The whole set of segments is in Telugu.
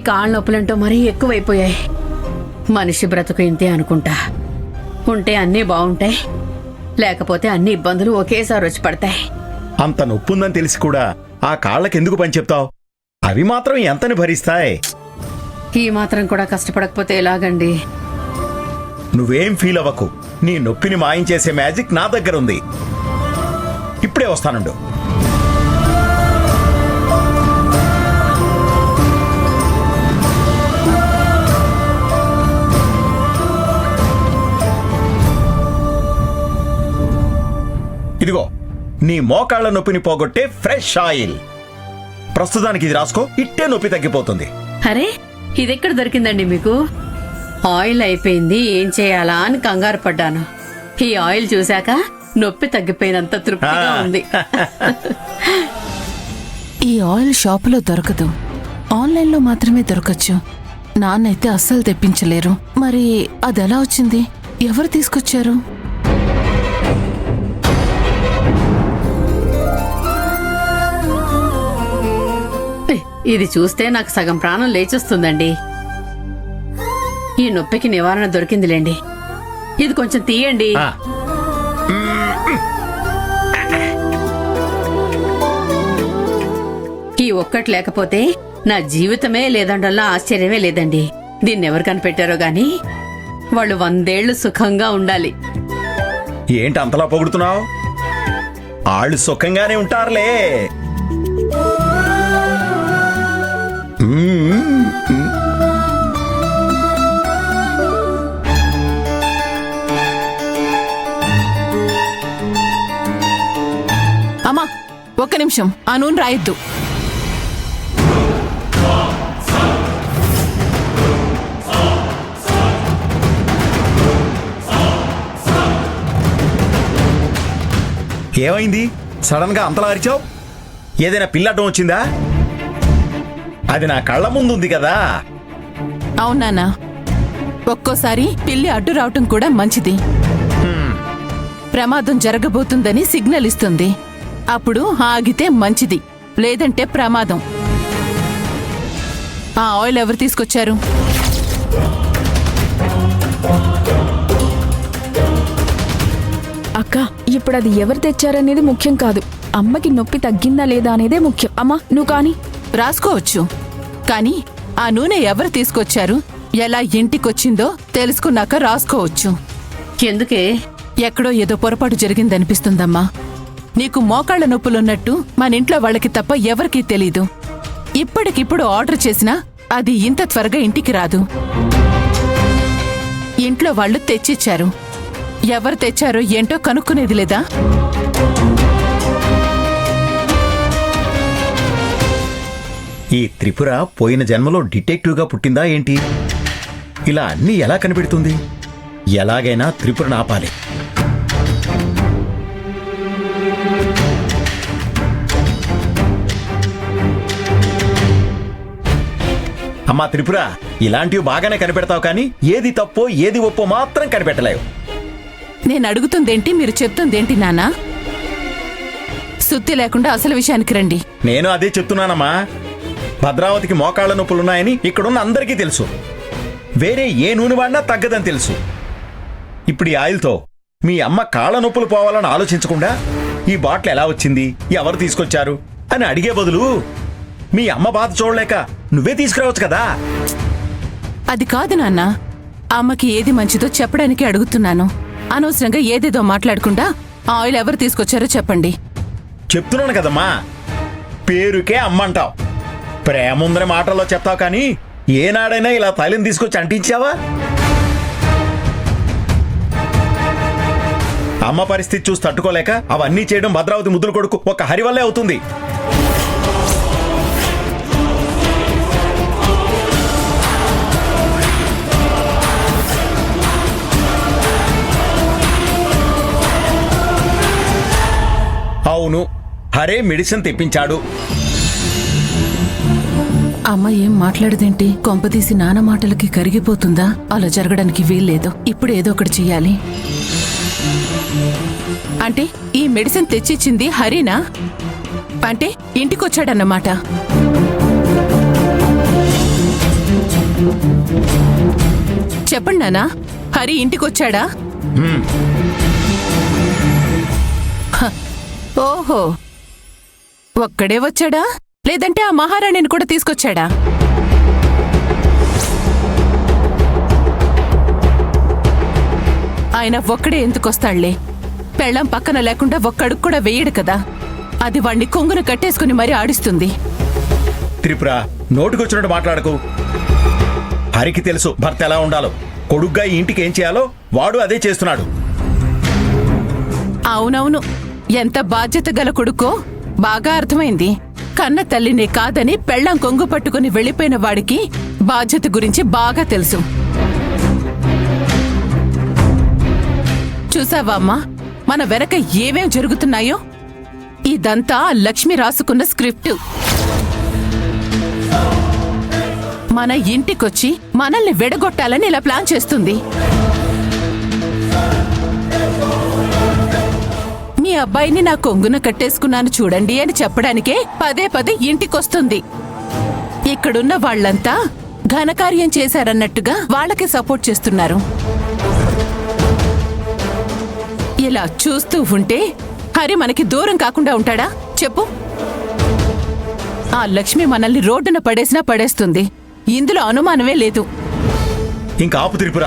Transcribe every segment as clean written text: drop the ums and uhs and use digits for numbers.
కాళ్ళ నొప్పులంటూ మరీ ఎక్కువైపోయాయి. మనిషి బ్రతుకు ఇంతే అనుకుంటా. ఉంటే అన్నీ బాగుంటాయి, లేకపోతే అన్ని ఇబ్బందులు ఒకేసారి వచ్చి పడతాయి. అంత నొప్పుందని తెలిసి కూడా ఆ కాళ్ళకెందుకు పని చెప్తావు? అవి మాత్రం ఎంతని భరిస్తాయి? ఈ మాత్రం కూడా కష్టపడకపోతే ఎలాగండి? నువ్వేం ఫీల్ అవ్వకు. నీ నొప్పిని మాయం చేసే మ్యాజిక్ నా దగ్గర ఉంది. ఇప్పుడే వస్తానుండు. ఇదిగో నీ మోకాళ్ల నొప్పిని పోగొట్టే ఫ్రెష్ ఆయిల్. ప్రస్తుతానికి ఇది రాసుకో, ఇట్టే నొప్పి తగ్గిపోతుంది. అరే, ఇదెక్కడ దొరికిందండి మీకు? ఆయిల్ అయిపోయింది, ఏం చేయాలా అని కంగారు పడ్డాను. ఈ ఆయిల్ చూశాక నొప్పి తగ్గిపోయినంత తృప్తిగా ఉంది. ఈ ఆయిల్ షాపులో దొరకదు, ఆన్లైన్లో మాత్రమే దొరకచ్చు. నాన్నైతే అస్సలు తెప్పించలేరు. మరి అదెలా వచ్చింది? ఎవరు తీసుకొచ్చారు? ఇది చూస్తే నాకు సగం ప్రాణం లేచొస్తుందండి. ఈ నొప్పికి నివారణ దొరికిందిలేండి. ఇది కొంచెం తీయండి. ఈ ఒక్కటి లేకపోతే నా జీవితమే లేదండల్లా ఆశ్చర్యమే లేదండి. దీన్ని ఎవరు కనిపెట్టారో గాని వాళ్ళు 100 ఏళ్లు సుఖంగా ఉండాలి. ఏంటి అంతలా పొగుడుతున్నావు? ఆళ్ళు సుఖంగానే ఉంటారులే. అమ్మా, ఒక్క నిమిషం, ఆ నూనె రాయొద్దు. ఏమైంది? సడన్ గా అంతలా అరిచావు? ఏదైనా పిల్లటం వచ్చిందా? అది నా కళ్ళ ముందుంది కదా. అవునానా, ఒక్కోసారి పిల్లి అడ్డు రావటం కూడా మంచిది. ప్రమాదం జరగబోతుందని సిగ్నల్ ఇస్తుంది. అప్పుడు ఆగితే మంచిది, లేదంటే ప్రమాదం. ఆ ఆయిల్ ఎవరు తీసుకొచ్చారు? అక్క, ఇప్పుడు అది ఎవరు తెచ్చారనేది ముఖ్యం కాదు, అమ్మకి నొప్పి తగ్గిందా లేదా అనేదే ముఖ్యం. అమ్మా, నువ్వు కానీ రాసుకోవచ్చు, కానీ ఆ నూనె ఎవరు తీసుకొచ్చారు, ఎలా ఇంటికొచ్చిందో తెలుసుకున్నాక రాసుకోవచ్చు. ఎందుకే? ఎక్కడో ఏదో పొరపాటు జరిగిందనిపిస్తుందమ్మా. నీకు మోకాళ్ల నొప్పులున్నట్టు మన ఇంట్లో వాళ్ళకి తప్ప ఎవరికీ తెలీదు. ఇప్పటికిప్పుడు ఆర్డర్ చేసినా అది ఇంత త్వరగా ఇంటికి రాదు. ఇంట్లో వాళ్ళు తెచ్చిచ్చారు. ఎవరు తెచ్చారో ఏంటో కనుక్కునేది లేదా? ఈ త్రిపుర పోయిన జన్మలో డిటెక్టివ్గా పుట్టిందా ఏంటి? ఇలా అన్నీ ఎలా కనిపెడుతుంది? ఎలాగైనా త్రిపురను ఆపాలి. అమ్మా త్రిపుర, ఇలాంటివి బాగానే కనిపెడతావు, కానీ ఏది తప్పో ఏది ఒప్పో మాత్రం కనిపెట్టలేవు. నేను అడుగుతుందేంటి, మీరు చెప్తుందేంటి నాన్నా? సుత్తి లేకుండా అసలు విషయానికి రండి. నేను అదే చెప్తున్నానమ్మా. భద్రావతికి మోకాళ్ల నొప్పులున్నాయని ఇక్కడున్న అందరికీ తెలుసు. వేరే ఏ నూనె వాడినా తగ్గదని తెలుసు. ఇప్పుడు ఈ ఆయిల్తో మీ అమ్మ కాళ్ళ నొప్పులు పోవాలని ఆలోచించకుండా ఈ బాటిల్ ఎలా వచ్చింది, ఎవరు తీసుకొచ్చారు అని అడిగే బదులు మీ అమ్మ బాధ చూడలేక నువ్వే తీసుకురావచ్చు కదా. అది కాదు నాన్న, అమ్మకి ఏది మంచిదో చెప్పడానికి అడుగుతున్నాను. అనవసరంగా ఏదేదో మాట్లాడకుండా ఆ ఆయిల్ ఎవరు తీసుకొచ్చారో చెప్పండి. చెప్తున్నాను కదమ్మా, పేరుకే అమ్మంటావు. ప్రేమ ఉందని మాటల్లో చెప్తావు, కానీ ఏనాడైనా ఇలా తల్లిని తీసుకొచ్చి అంటించావా? అమ్మ పరిస్థితి చూసి తట్టుకోలేక అవన్నీ చేయడం భద్రావతి ముద్దుల కొడుకు ఒక హరి వల్లే అవుతుంది. అవును, హరే మెడిసిన్ తెప్పించాడు. అమ్మ ఏం మాట్లాడదేంటి? కొంపదీసి నాన్న మాటలకి కరిగిపోతుందా? అలా జరగడానికి వీల్లేదు. ఇప్పుడు ఏదో ఒకటి చెయ్యాలి. అంటే ఈ మెడిసిన్ తెచ్చిచ్చింది హరినా? అంటే ఇంటికొచ్చాడన్నమాట. చెప్పండి నానా, హరి ఇంటికొచ్చాడా? హ, ఓహో, ఒక్కడే వచ్చాడా లేదంటే ఆ మహారాణిని కూడా తీసుకొచ్చాడా? ఆయన ఒక్కడే ఎందుకొస్తాళ్లే, పెళ్ళం పక్కన లేకుండా ఒక్కడుగు కూడా వేయడు కదా. అది వాణ్ణి కొంగును కట్టేసుకుని మరీ ఆడిస్తుంది. త్రిపుర, నోటికొచ్చినట్టు మాట్లాడకు. హరికి తెలుసు భర్త ఎలా ఉండాలో. కొడుగ్గా ఈ ఇంటికి ఏం చేయాలో వాడు అదే చేస్తున్నాడు. అవునవును, ఎంత బాధ్యత గల కొడుకో బాగా అర్థమైంది. కన్న తల్లినే కాదని పెళ్ళం కొంగు పట్టుకుని వెళ్లిపోయిన వాడికి బాధ్యత గురించి బాగా తెలుసు. చూసావా అమ్మా, మన వెనక ఏమేం జరుగుతున్నాయో? ఇదంతా లక్ష్మి రాసుకున్న స్క్రిప్ట్. మన ఇంటికొచ్చి మనల్ని విడగొట్టాలని ఇలా ప్లాన్ చేస్తుంది. మీ అబ్బాయిని నా కొంగున కట్టేసుకున్నాను చూడండి అని చెప్పడానికే పదే పదే ఇంటికొస్తుంది. ఇక్కడున్న వాళ్లంతా ఘనకార్యం చేశారన్నట్టుగా వాళ్ళకి సపోర్ట్ చేస్తున్నారు. ఇలా చూస్తూ ఉంటే హరి మనకి దూరం కాకుండా ఉంటాడా చెప్పు? ఆ లక్ష్మి మనల్ని రోడ్డున పడేసినా పడేస్తుంది, ఇందులో అనుమానమే లేదు. ఇంకా ఆపు త్రిపుర.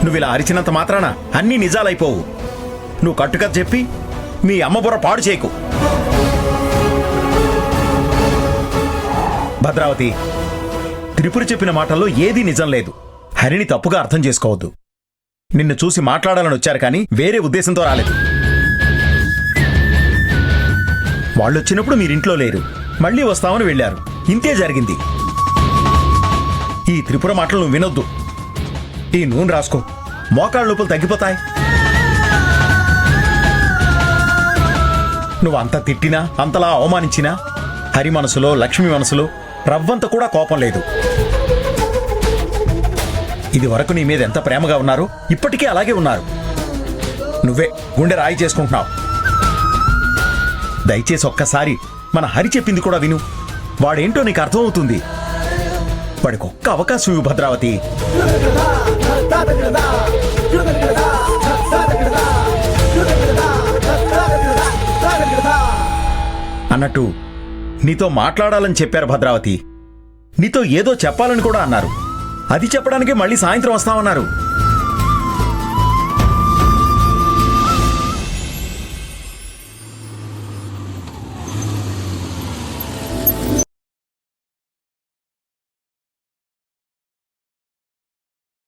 నువ్విలా అరిచినంత మాత్రాన అన్నీ నిజాలైపోవు. నువ్వు కట్టుకథ చెప్పి మీ అమ్మ బుర్ర పాడు చేయకు. భద్రావతి, త్రిపుర చెప్పిన మాటల్లో ఏదీ నిజం లేదు. హరిని తప్పుగా అర్థం చేసుకోవద్దు. నిన్ను చూసి మాట్లాడాలని వచ్చారు కానీ వేరే ఉద్దేశంతో రాలేదు. వాళ్ళొచ్చినప్పుడు మీరింట్లో లేరు, మళ్ళీ వస్తామని వెళ్ళారు. ఇంతే జరిగింది. ఈ త్రిపుర మాటలు నువ్వు వినొద్దు. ఈ నూనె రాసుకో, మోకాళ్ళ లోపల తగ్గిపోతాయి. నువ్వు అంత తిట్టినా, అంతలా అవమానించినా హరి మనసులో, లక్ష్మి మనసులో రవ్వంత కూడా కోపం లేదు. ఇది వరకు నీ మీద ఎంత ప్రేమగా ఉన్నారో ఇప్పటికీ అలాగే ఉన్నారు. నువ్వే గుండె రాయి చేసుకుంటున్నావు. దయచేసి ఒక్కసారి మన హరి చెప్పింది కూడా విను. వాడేంటో నీకు అర్థమవుతుంది. వాడికి ఒక్క అవకాశం ఇవ్వు భద్రావతి. అన్నట్టు నీతో మాట్లాడాలని చెప్పారు భద్రావతి. నీతో ఏదో చెప్పాలని కూడా అన్నారు. అది చెప్పడానికే మళ్ళీ సాయంత్రం వస్తామన్నారు.